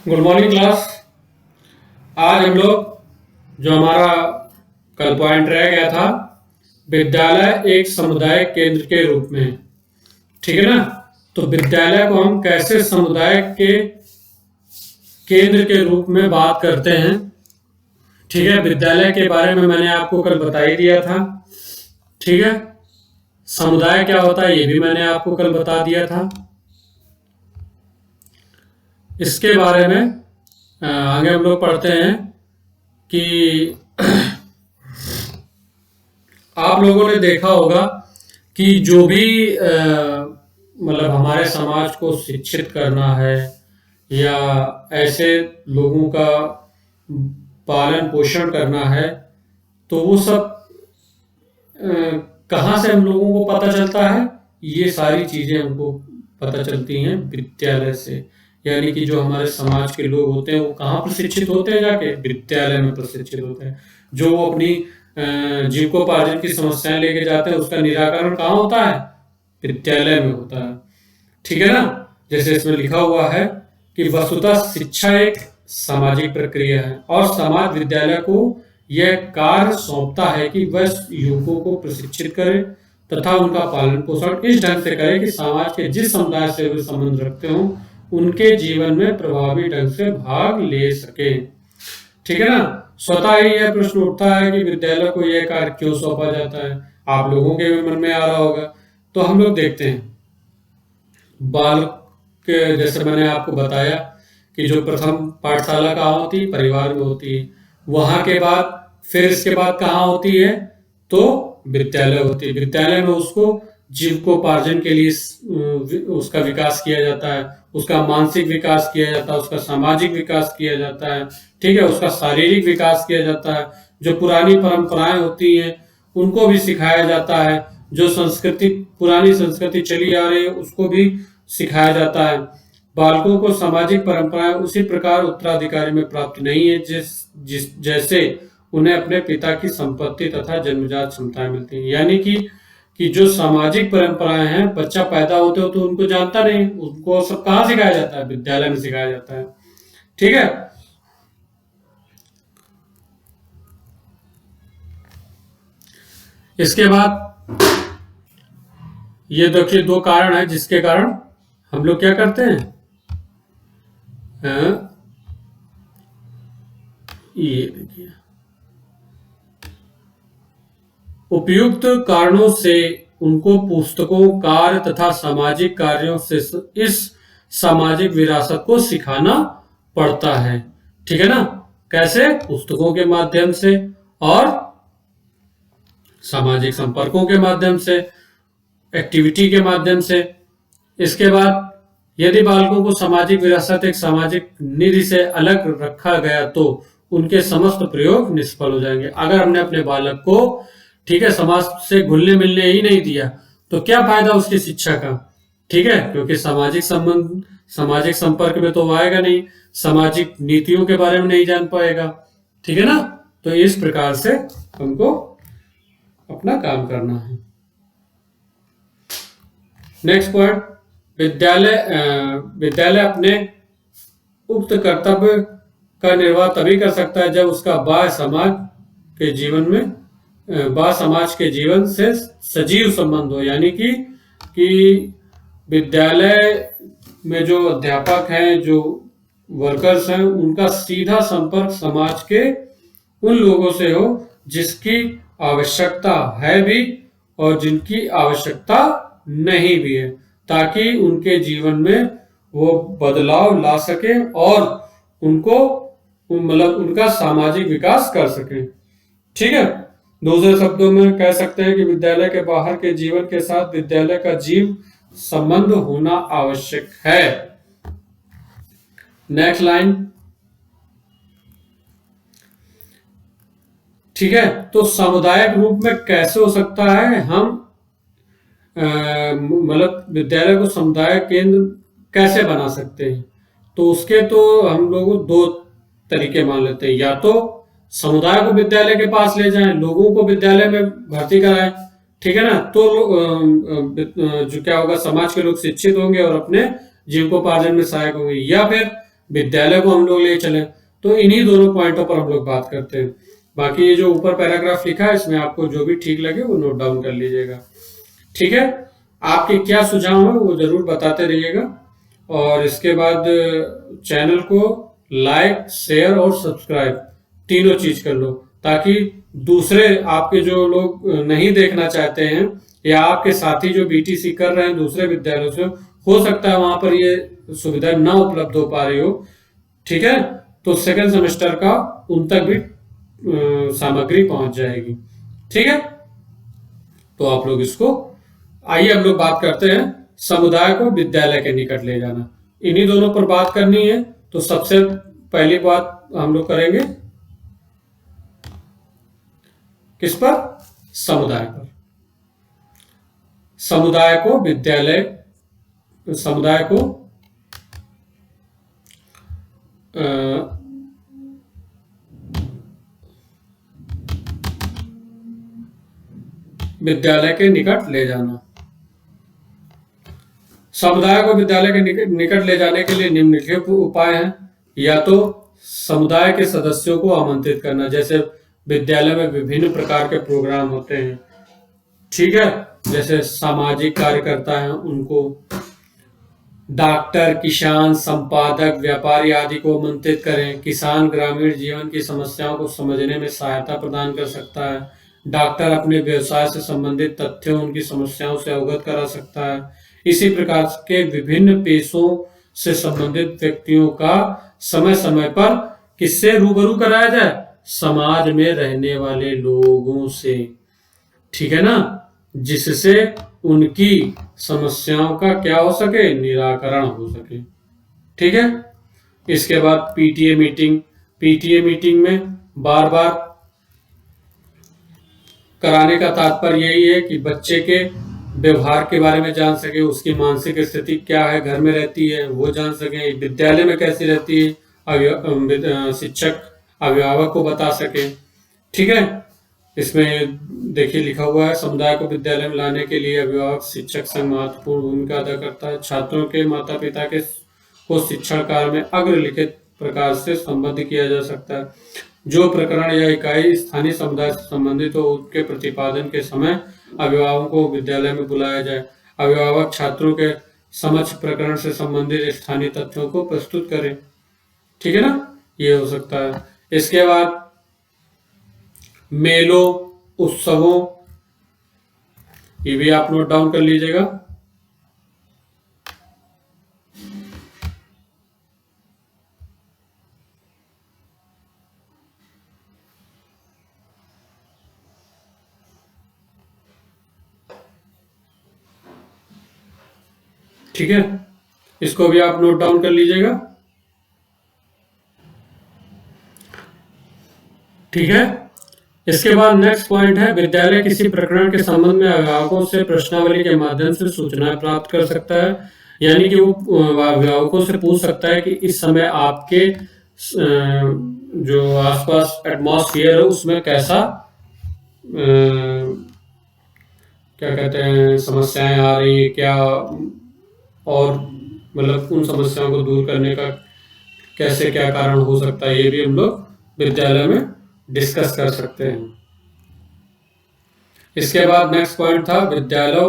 Good morning class. आज हम लोग जो हमारा कल पॉइंट रह गया था, विद्यालय एक समुदाय केंद्र के रूप में, ठीक है ना। तो विद्यालय को हम कैसे समुदाय के केंद्र के रूप में बात करते हैं, ठीक है। विद्यालय के बारे में मैंने आपको कल बता ही दिया था, ठीक है। समुदाय क्या होता है ये भी मैंने आपको कल बता दिया था। इसके बारे में आगे हम लोग पढ़ते हैं कि आप लोगों ने देखा होगा कि जो भी मतलब हमारे समाज को शिक्षित करना है या ऐसे लोगों का पालन पोषण करना है, तो वो सब कहाँ से हम लोगों को पता चलता है। ये सारी चीजें हमको पता चलती हैं विद्यालय से। यानी कि जो हमारे समाज के लोग होते हैं वो कहाँ प्रशिक्षित होते हैं, जाके विद्यालय में प्रशिक्षित होते हैं। जो वो अपनी जीविकोपार्जन की समस्याएं लेके जाते हैं, उसका निराकरण कहाँ होता है, विद्यालय में होता है, ठीक है ना। जैसे इसमें लिखा हुआ है कि वस्तुतः शिक्षा एक सामाजिक प्रक्रिया है और समाज विद्यालय को यह कार्य सौंपता है कि वह युवकों को प्रशिक्षित करे तथा उनका पालन पोषण इस ढंग से करे कि समाज के जिस समुदाय से वे संबंध रखते हों उनके जीवन में प्रभावी ढंग से भाग ले सके, ठीक है ना। स्वतः ही यह प्रश्न उठता है कि विद्यालय को यह कार्य क्यों सौंपा जाता है। आप लोगों के भी मन में आ रहा होगा। तो हम लोग देखते हैं बाल के, जैसे मैंने आपको बताया कि जो प्रथम पाठशाला कहाँ होती है, परिवार में होती है। वहां के बाद फिर इसके बाद कहाँ होती है, तो विद्यालय होती है। विद्यालय में उसको जीविकोपार्जन के लिए उसका विकास किया जाता है, उसका मानसिक विकास किया जाता है, उसका सामाजिक विकास किया जाता है, ठीक है। उसका शारीरिक विकास किया जाता है। जो पुरानी परंपराएं होती हैं उनको भी सिखाया जाता है। जो संस्कृति, पुरानी संस्कृति चली आ रही है उसको भी सिखाया जाता है। बालकों को सामाजिक परंपराएं उसी प्रकार उत्तराधिकारी में प्राप्त नहीं है जैसे उन्हें अपने पिता की संपत्ति तथा जन्मजात क्षमताएं मिलती हैं। यानी कि जो सामाजिक परंपराएं हैं, बच्चा पैदा होते हो तो उनको जानता नहीं, उनको सब कहाँ सिखाया जाता है, विद्यालय में सिखाया जाता है, ठीक है। इसके बाद ये देखिए दो कारण है जिसके कारण हम लोग क्या करते हैं, ये देखिए उपयुक्त कारणों से उनको पुस्तकों, कार्य तथा सामाजिक कार्यों से इस सामाजिक विरासत को सिखाना पड़ता है, ठीक है ना। कैसे, पुस्तकों के माध्यम से और सामाजिक संपर्कों के माध्यम से, एक्टिविटी के माध्यम से। इसके बाद यदि बालकों को सामाजिक विरासत एक सामाजिक निधि से अलग रखा गया तो उनके समस्त प्रयोग निष्फल हो जाएंगे। अगर हमने अपने बालक को, ठीक है, समाज से घुलने मिलने ही नहीं दिया तो क्या फायदा उसकी शिक्षा का, ठीक है। क्योंकि सामाजिक संबंध, सामाजिक संपर्क में तो आएगा नहीं, सामाजिक नीतियों के बारे में नहीं जान पाएगा, ठीक है ना। तो इस प्रकार से हमको अपना काम करना है। नेक्स्ट पॉइंट, विद्यालय अपने उक्त कर्तव्य का निर्वाह तभी कर सकता है जब उसका बाह्य समाज के जीवन से सजीव संबंध हो। यानी कि विद्यालय में जो अध्यापक हैं, जो वर्कर्स हैं, उनका सीधा संपर्क समाज के उन लोगों से हो जिसकी आवश्यकता है भी और जिनकी आवश्यकता नहीं भी है, ताकि उनके जीवन में वो बदलाव ला सके और उनको मतलब उनका सामाजिक विकास कर सके, ठीक है। दूसरे शब्दों में कह सकते हैं कि विद्यालय के बाहर के जीवन के साथ विद्यालय का जीव संबंध होना आवश्यक है। नेक्स्ट लाइन, ठीक है। तो सामुदायिक रूप में कैसे हो सकता है, हम मतलब विद्यालय को समुदाय केंद्र कैसे बना सकते हैं। तो उसके तो हम लोग दो तरीके मान लेते हैं। या तो समुदाय को विद्यालय के पास ले जाएं, लोगों को विद्यालय में भर्ती कराएं, ठीक है ना। तो जो क्या होगा, समाज के लोग शिक्षित होंगे और अपने जीविकोपार्जन में सहायक होंगे। या फिर विद्यालय को हम लोग ले चले। तो इन्हीं दोनों पॉइंटों पर हम लोग बात करते हैं। बाकी ये जो ऊपर पैराग्राफ लिखा है इसमें आपको जो भी ठीक लगे वो नोट डाउन कर लीजिएगा। ठीक है, आपके क्या सुझाव है वो जरूर बताते रहिएगा। और इसके बाद चैनल को लाइक, शेयर और सब्सक्राइब तीनों चीज कर लो, ताकि दूसरे आपके जो लोग नहीं देखना चाहते हैं या आपके साथी जो बीटीसी कर रहे हैं दूसरे विद्यालयों से, हो सकता है वहां पर ये सुविधा ना उपलब्ध हो पा रही हो। ठीक है, तो सेकेंड सेमेस्टर का उन तक भी सामग्री पहुंच जाएगी। ठीक है, तो आप लोग इसको, आइए हम लोग बात करते हैं समुदाय को विद्यालय के निकट ले जाना। इन्हीं दोनों पर बात करनी है। तो सबसे पहली बात हम लोग करेंगे किस पर? समुदाय पर। समुदाय को विद्यालय, समुदाय को विद्यालय के निकट ले जाना। समुदाय को विद्यालय के निकट ले जाने के लिए निम्नलिखित उपाय हैं। या तो समुदाय के सदस्यों को आमंत्रित करना, जैसे विद्यालय में विभिन्न प्रकार के प्रोग्राम होते हैं। ठीक है, जैसे सामाजिक कार्यकर्ता हैं उनको, डॉक्टर, किसान, संपादक, व्यापारी आदि को आमंत्रित करें। किसान ग्रामीण जीवन की समस्याओं को समझने में सहायता प्रदान कर सकता है। डॉक्टर अपने व्यवसाय से संबंधित तथ्यों, उनकी समस्याओं से अवगत करा सकता है। इसी प्रकार के विभिन्न पेशों से संबंधित व्यक्तियों का समय समय पर किससे रूबरू कराया जाए? समाज में रहने वाले लोगों से। ठीक है ना, जिससे उनकी समस्याओं का क्या हो सके? निराकरण हो सके। ठीक है, इसके बाद पीटीए मीटिंग। पीटीए मीटिंग में बार बार कराने का तात्पर्य यही है कि बच्चे के व्यवहार के बारे में जान सके, उसकी मानसिक स्थिति क्या है, घर में रहती है वो जान सके, विद्यालय में कैसी रहती है, शिक्षक अभिभावक को बता सके। ठीक है, इसमें देखिए लिखा हुआ है, समुदाय को विद्यालय में लाने के लिए अभिभावक शिक्षक संघ महत्वपूर्ण भूमिका अदा करता है। छात्रों के माता पिता के को शिक्षण कार्य में अग्रलिखित प्रकार से संबद्ध किया जा सकता है। जो प्रकरण या इकाई स्थानीय समुदाय से संबंधित हो, उसके प्रतिपादन के समय अभिभावकों को विद्यालय में बुलाया जाए। अभिभावक छात्रों के समक्ष प्रकरण से संबंधित स्थानीय तथ्यों को प्रस्तुत करें। ठीक है ना, ये हो सकता है। इसके बाद मेलों, उत्सवों, ये भी आप नोट डाउन कर लीजिएगा। ठीक है, इसको भी आप नोट डाउन कर लीजिएगा। ठीक है, इसके बाद नेक्स्ट पॉइंट है, विद्यालय किसी प्रकरण के संबंध में अभिभावकों से प्रश्नावली के माध्यम से सूचनाएं प्राप्त कर सकता है। यानी कि वो अभिभावकों से पूछ सकता है कि इस समय आपके जो आसपास एटमॉस्फेयर है उसमें कैसा क्या कहते हैं समस्याएं आ रही है क्या, और मतलब उन समस्याओं को दूर करने का कैसे क्या कारण हो सकता है, ये भी हम लोग विद्यालय में डिस्कस कर सकते हैं। इसके बाद नेक्स्ट पॉइंट था विद्यालय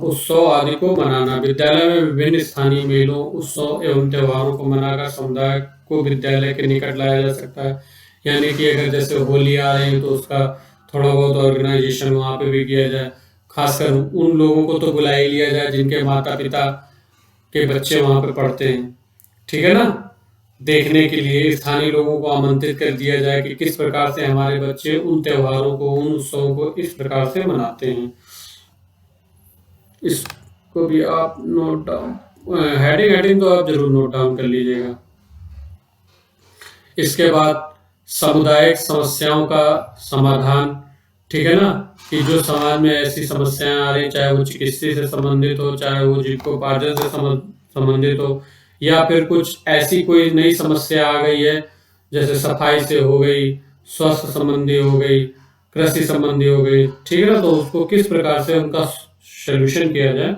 उत्सव आदि को मनाना। विद्यालय में विभिन्न स्थानीय मेलों, उत्सव एवं त्योहारों को मनाकर समुदाय को विद्यालय के निकट लाया जा सकता है। यानी कि अगर जैसे होली आ रही है तो उसका थोड़ा बहुत ऑर्गेनाइजेशन वहाँ पे भी किया जाए। खासकर उन लोगों को तो बुला ही लिया जाए जिनके माता पिता के बच्चे वहाँ पे पढ़ते हैं। ठीक है ना, देखने के लिए स्थानीय लोगों को आमंत्रित कर दिया जाए कि किस प्रकार से हमारे बच्चे उन त्योहारों को, उन उत्सवों को इस प्रकार से मनाते हैं। इसको भी आप नोट डाउन, हेडिंग तो आप जरूर नोट डाउन कर लीजिएगा। इसके बाद सामुदायिक समस्याओं का समाधान। ठीक है ना, कि जो समाज में ऐसी समस्याएं आ रही, चाहे वो चिकित्सा से संबंधित हो, चाहे वो जीविकोपार्जन से संबंधित हो, या फिर कुछ ऐसी कोई नई समस्या आ गई है जैसे सफाई से हो गई, स्वास्थ्य संबंधी हो गई, कृषि संबंधी हो गई। ठीक है ना, तो उसको किस प्रकार से उनका सोल्यूशन किया जाए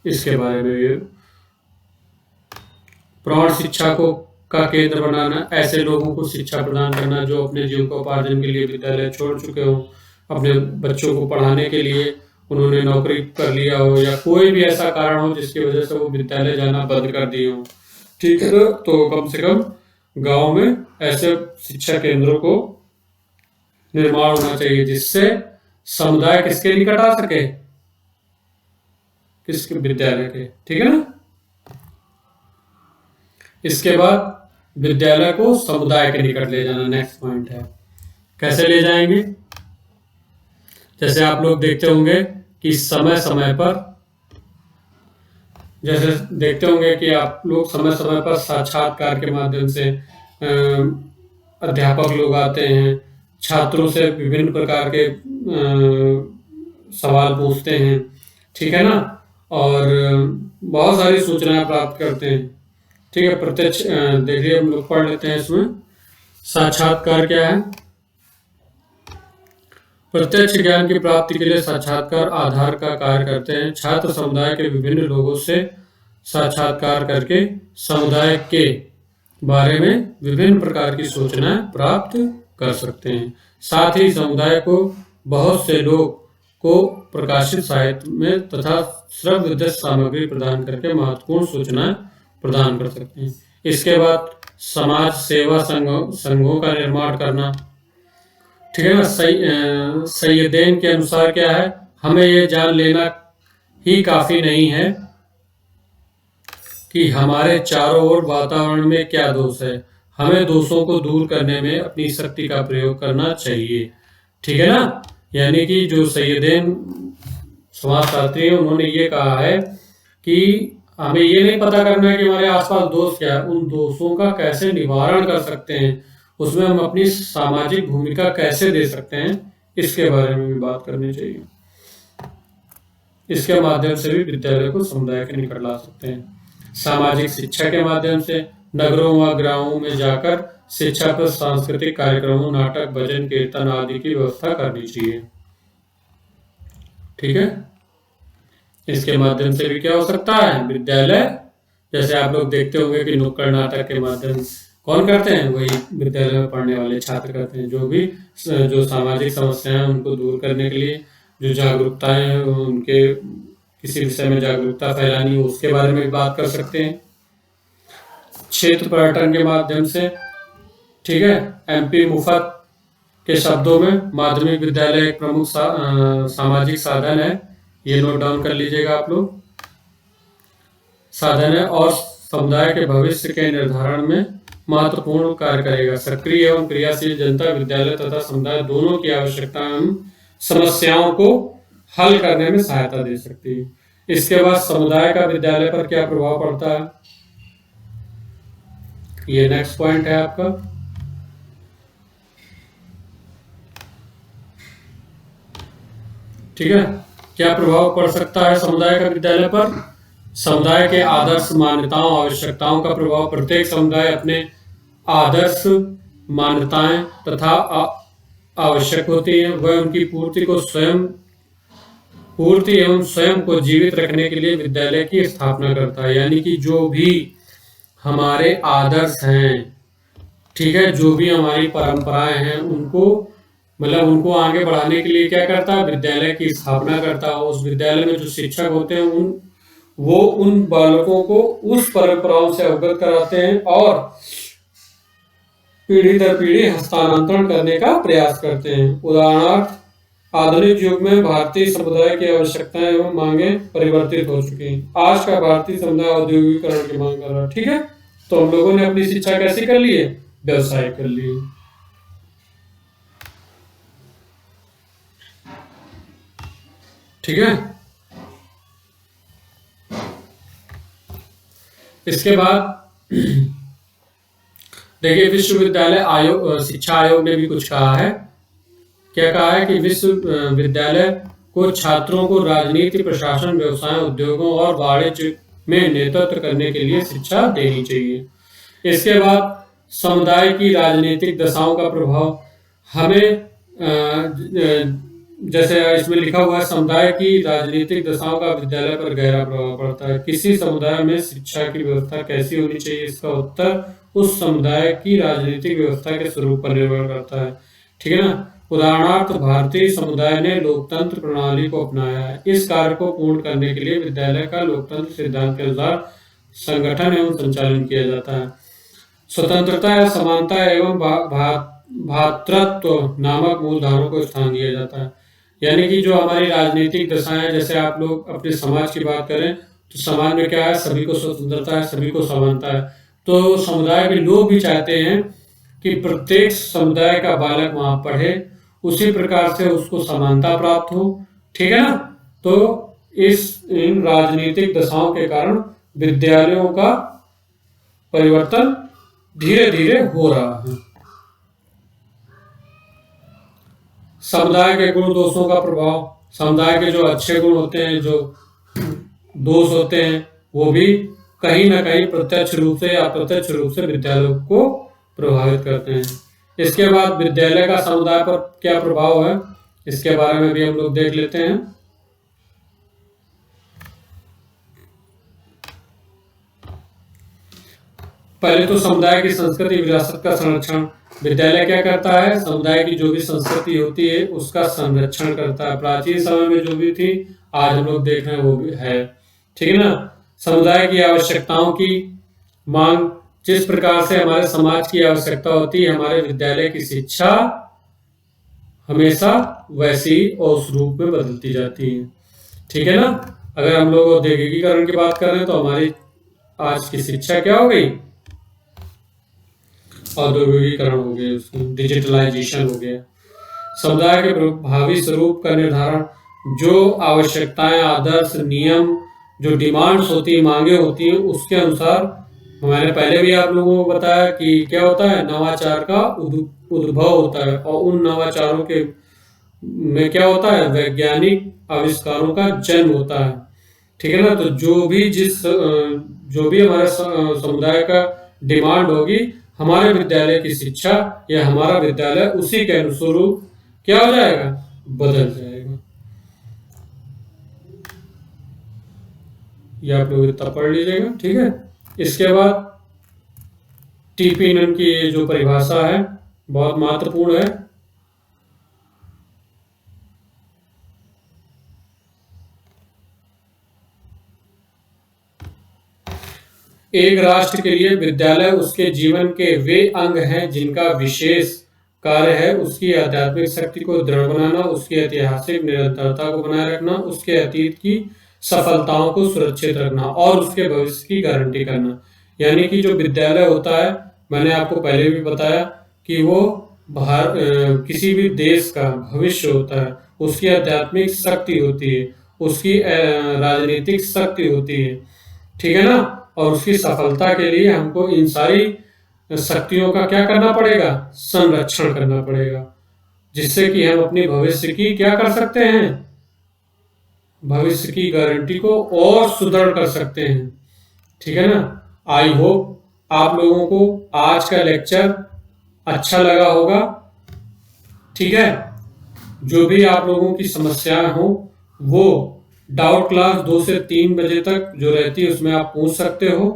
इसके बारे में ये प्रौढ़ शिक्षा को का केंद्र बनाना, ऐसे लोगों को शिक्षा प्रदान करना जो अपने जीविकोपार्जन के लिए विद्यालय छोड़ चुके हों, अपने बच्चों को पढ़ाने के लिए उन्होंने नौकरी कर लिया हो या कोई भी ऐसा कारण हो जिसकी वजह से वो विद्यालय जाना बंद कर दिए हों, ठीक है ना। तो कम से कम गांव में ऐसे शिक्षा केंद्रों को निर्माण होना चाहिए जिससे समुदाय किसके निकट आ सके, किसके, विद्यालय के, ठीक है ना। इसके बाद विद्यालय को समुदाय के निकट ले जाना नेक्स्ट पॉइंट है। कैसे ले जाएंगे? जैसे आप लोग देखते होंगे कि समय समय पर, जैसे देखते होंगे कि आप लोग समय समय पर साक्षात्कार के माध्यम से अध्यापक लोग आते हैं, छात्रों से विभिन्न प्रकार के सवाल पूछते हैं, ठीक है ना, और बहुत सारी सूचनाएं प्राप्त करते हैं, ठीक है। प्रत्यक्ष, देखिए हम लोग पढ़ लेते हैं इसमें। साक्षात्कार क्या है? प्रत्यक्ष ज्ञान की प्राप्ति के लिए साक्षात्कार आधार का कार्य करते हैं। छात्र समुदाय के विभिन्न लोगों से साक्षात्कार करके समुदाय के बारे में विभिन्न प्रकार की सूचनाएं प्राप्त कर सकते हैं। साथ ही समुदाय को बहुत से लोग को प्रकाशित साहित्य में तथा श्रव्य सामग्री प्रदान करके महत्वपूर्ण सूचनाएं प्रदान कर सकते हैं। इसके बाद समाज सेवा संघों का निर्माण करना, ठीक है ना। सैयदेन के अनुसार क्या है, हमें ये जान लेना ही काफी नहीं है कि हमारे चारों ओर वातावरण में क्या दोष है, हमें दोषों को दूर करने में अपनी शक्ति का प्रयोग करना चाहिए, ठीक है ना। यानी कि जो सैयदेन समाजशास्त्री है उन्होंने ये कहा है कि हमें ये नहीं पता करना है कि हमारे आसपास दोष क्या है, उन दोषों का कैसे निवारण कर सकते हैं, उसमें हम अपनी सामाजिक भूमिका कैसे दे सकते हैं, इसके बारे में भी बात करनी चाहिए। इसके माध्यम से भी विद्यालय को समुदाय के निकट ला सकते हैं। सामाजिक शिक्षा के माध्यम से नगरों व गांवों में जाकर शिक्षा पर सांस्कृतिक कार्यक्रमों, नाटक, भजन, कीर्तन आदि की व्यवस्था करनी चाहिए, ठीक है। इसके माध्यम से भी क्या हो सकता है, विद्यालय, जैसे आप लोग देखते होंगे कि नुक्कड़ नाटक के माध्यम कौन करते हैं, वही विद्यालय में पढ़ने वाले छात्र करते हैं। जो सामाजिक समस्याएं उनको दूर करने के लिए जो जागरूकताएं हैं, उनके किसी विषय में जागरूकता फैलानी हो उसके बारे में भी बात कर सकते हैं। क्षेत्र पर्यटन के माध्यम से, ठीक है। एमपी मुफ्त के शब्दों में माध्यमिक विद्यालय एक प्रमुख सामाजिक साधन है, ये नोट डाउन कर लीजिएगा आप लोग। साधन है और समुदाय के भविष्य के निर्धारण में महत्वपूर्ण कार्य करेगा। सक्रिय एवं क्रियाशील जनता विद्यालय तथा समुदाय दोनों की आवश्यकताओं समस्याओं को हल करने में सहायता दे सकती है। इसके बाद समुदाय का विद्यालय पर क्या प्रभाव पड़ता है, ये नेक्स्ट पॉइंट है आपका। ठीक है, क्या प्रभाव पड़ सकता है समुदाय का विद्यालय पर? समुदाय के आदर्श मान्यताओं आवश्यकताओं का प्रभाव। प्रत्येक समुदाय अपने आदर्श मान्यताएं तथा आवश्यक होती हैं, वह उनकी पूर्ति एवं स्वयं को जीवित रखने के लिए विद्यालय की स्थापना करता है। यानी कि जो भी हमारे आदर्श हैं, ठीक है, जो भी हमारी परंपराएं हैं, उनको आगे बढ़ाने के लिए क्या करता है, विद्यालय की स्थापना करता है। उस विद्यालय में जो शिक्षक होते हैं वो उन बालकों को उस परंपराओं से अवगत कराते हैं और पीढ़ी दर पीढ़ी हस्तांतरण करने का प्रयास करते हैं। उदाहरणार्थ, आधुनिक युग में भारतीय समुदाय की आवश्यकताएं एवं मांगे परिवर्तित हो चुकी हैं। आज का भारतीय समुदाय औद्योगिकरण की मांग कर रहा है। ठीक है, तो हम लोगों ने अपनी शिक्षा कैसी कर ली है, व्यवसाय कर ली है। ठीक है, इसके बाद देखिए विश्वविद्यालय आयोग, शिक्षा आयोग ने भी कुछ कहा है। क्या कहा है कि विश्वविद्यालय को छात्रों को राजनीति, प्रशासन, व्यवसाय, उद्योगों और वाणिज्य में नेतृत्व करने के लिए शिक्षा देनी चाहिए। इसके बाद समुदाय की राजनीतिक दशाओं का प्रभाव। हमें जैसे इसमें लिखा हुआ है, समुदाय की राजनीतिक दशाओं का विद्यालय पर गहरा प्रभाव पड़ता है। किसी समुदाय में शिक्षा की व्यवस्था कैसी होनी चाहिए, इसका उत्तर उस समुदाय की राजनीतिक व्यवस्था के स्वरूप पर निर्भर करता है। ठीक है ना। उदाहरणार्थ, भारतीय समुदाय ने लोकतंत्र प्रणाली को अपनाया है। इस कार्य को पूर्ण करने के लिए विद्यालय का लोकतंत्र सिद्धांत के अनुसार संगठन एवं संचालन किया जाता है। स्वतंत्रता या समानता एवं भ्रातृत्व नामक मूलधारों को स्थान दिया जाता है। यानी कि जो हमारी राजनीतिक दशाएं हैं, जैसे आप लोग अपने समाज की बात करें तो समाज में क्या है, सभी को स्वतंत्रता है, सभी को समानता है। तो समुदाय के लोग भी चाहते हैं कि प्रत्येक समुदाय का बालक वहां पढ़े, उसी प्रकार से उसको समानता प्राप्त हो। ठीक है ना। तो इन राजनीतिक दशाओं के कारण विद्यालयों का परिवर्तन धीरे धीरे हो रहा है। समुदाय के गुण दोषों का प्रभाव, समुदाय के जो अच्छे गुण होते हैं, जो दोष होते हैं, वो भी कहीं ना कहीं प्रत्यक्ष रूप से या अप्रत्यक्ष रूप से विद्यालयों को प्रभावित करते हैं। इसके बाद विद्यालय का समुदाय पर क्या प्रभाव है, इसके बारे में भी हम लोग देख लेते हैं। पहले तो समुदाय की संस्कृति विरासत का संरक्षण। विद्यालय क्या करता है, समुदाय की जो भी संस्कृति होती है उसका संरक्षण करता है। प्राचीन समय में जो भी थी, आज हम लोग देख रहे हैं वो भी है। ठीक है ना। समुदाय की आवश्यकताओं की मांग, जिस प्रकार से हमारे समाज की आवश्यकता होती है, हमारे विद्यालय की शिक्षा हमेशा वैसी और उस रूप में बदलती जाती है। ठीक है ना। अगर हम लोग औद्योगिकीकरण की बात करें तो हमारी आज की शिक्षा क्या हो गई, औद्योगिकीकरण हो गया, उसकी डिजिटलाइजेशन हो गया। समुदाय के भावी स्वरूप का निर्धारण, जो आवश्यकताएं, आदर्श, नियम, जो डिमांड्स होती है, मांगे होती हैं, उसके अनुसार मैंने पहले भी आप लोगों को बताया कि क्या होता है, नवाचार का उद्भव होता है। और उन नवाचारों के में क्या होता है, वैज्ञानिक आविष्कारों का जन्म होता है। ठीक है ना। तो जो भी हमारे समुदाय का डिमांड होगी, हमारे विद्यालय की शिक्षा या हमारा विद्यालय उसी के अनुरूप क्या हो जाएगा, बदल जाएगा। ये आप लोग इतना पढ़ लीजिएगा। ठीक है। इसके बाद टीपी नन की जो परिभाषा है बहुत महत्वपूर्ण है। एक राष्ट्र के लिए विद्यालय उसके जीवन के वे अंग हैं जिनका विशेष कार्य है उसकी आध्यात्मिक शक्ति को दृढ़ बनाना, उसकी ऐतिहासिक निरंतरता को बनाए रखना, उसके अतीत की सफलताओं को सुरक्षित रखना और उसके भविष्य की गारंटी करना। यानी कि जो विद्यालय होता है, मैंने आपको पहले भी बताया कि वो किसी भी देश का भविष्य होता है। उसकी आध्यात्मिक शक्ति होती है, उसकी राजनीतिक शक्ति होती है। ठीक है ना। और उसकी सफलता के लिए हमको इन सारी शक्तियों का क्या करना पड़ेगा, संरक्षण करना पड़ेगा, जिससे कि हम अपने भविष्य की क्या कर सकते हैं, भविष्य की गारंटी को और सुदृढ़ कर सकते हैं। ठीक है ना। आई होप आप लोगों को आज का लेक्चर अच्छा लगा होगा। ठीक है। जो भी आप लोगों की समस्याएं हो वो डाउट क्लास 2 से 3 बजे तक जो रहती है उसमें आप पूछ सकते हो।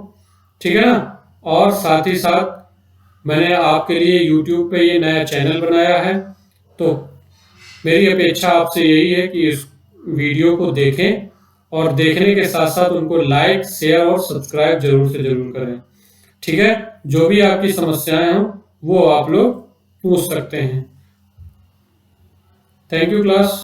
ठीक है ना। और साथ ही साथ मैंने आपके लिए YouTube पे ये नया चैनल बनाया है, तो मेरी अपेक्षा आपसे यही है कि इस वीडियो को देखें और देखने के साथ साथ उनको लाइक, शेयर और सब्सक्राइब जरूर से जरूर करें। ठीक है। जो भी आपकी समस्याएं हो वो आप लोग पूछ सकते हैं। Thank you class.